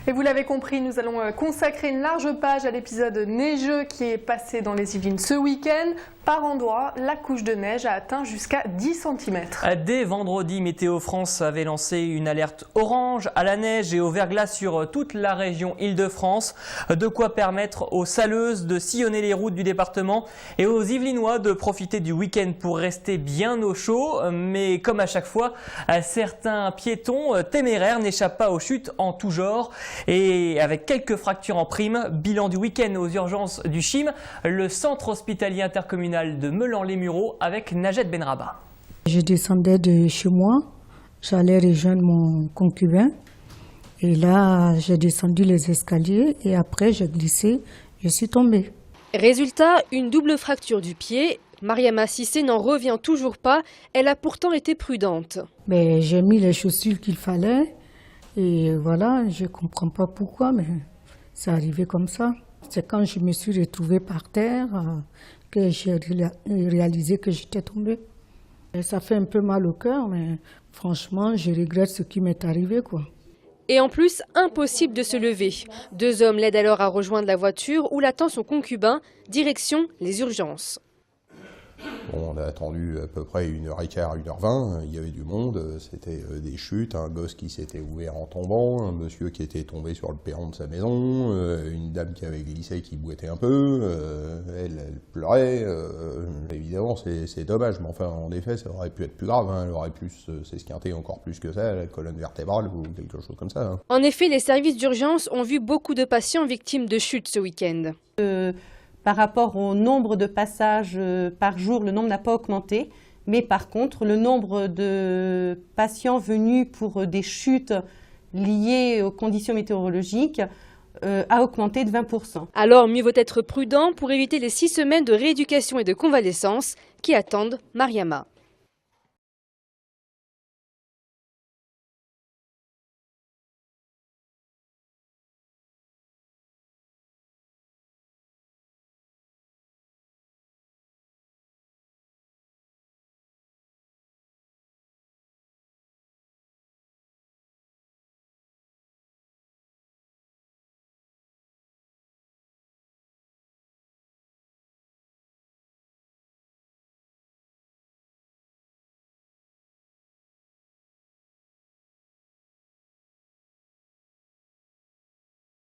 Et vous l'avez compris, nous allons consacrer une large page à l'épisode neigeux qui est passé dans les Yvelines ce week-end. Par endroits, la couche de neige a atteint jusqu'à 10 cm. Dès vendredi, Météo France avait lancé une alerte orange à la neige et au verglas sur toute la région Île-de-France. De quoi permettre aux saleuses de sillonner les routes du département et aux Yvelinois de profiter du week-end pour rester bien au chaud. Mais comme à chaque fois, certains piétons téméraires n'échappent pas aux chutes en tout genre. Et avec quelques fractures en prime, bilan du week-end aux urgences du CHIM, le centre hospitalier intercommunal de Meulan-les-Mureaux avec Najed Benraba. Je descendais de chez moi, j'allais rejoindre mon concubin et là j'ai descendu les escaliers et après j'ai glissé, je suis tombée. Résultat, une double fracture du pied. Mariama Sissé n'en revient toujours pas, elle a pourtant été prudente. Mais j'ai mis les chaussures qu'il fallait et voilà, je ne comprends pas pourquoi mais c'est arrivé comme ça. C'est quand je me suis retrouvée par terre que j'ai réalisé que j'étais tombée. Et ça fait un peu mal au cœur, mais franchement, je regrette ce qui m'est arrivé, quoi. Et en plus, impossible de se lever. Deux hommes l'aident alors à rejoindre la voiture où l'attend son concubin, direction les urgences. Bon, on a attendu à peu près 1h15, 1h20, il y avait du monde, c'était des chutes, un gosse qui s'était ouvert en tombant, un monsieur qui était tombé sur le perron de sa maison, une dame qui avait glissé qui boitait un peu, elle pleurait, évidemment c'est dommage, mais enfin en effet ça aurait pu être plus grave, hein, elle aurait pu s'esquinter encore plus que ça, la colonne vertébrale ou quelque chose comme ça. Hein. En effet, les services d'urgence ont vu beaucoup de patients victimes de chutes ce week-end. Par rapport au nombre de passages par jour, le nombre n'a pas augmenté. Mais par contre, le nombre de patients venus pour des chutes liées aux conditions météorologiques a augmenté de 20%. Alors, mieux vaut être prudent pour éviter les 6 semaines de rééducation et de convalescence qui attendent Mariama.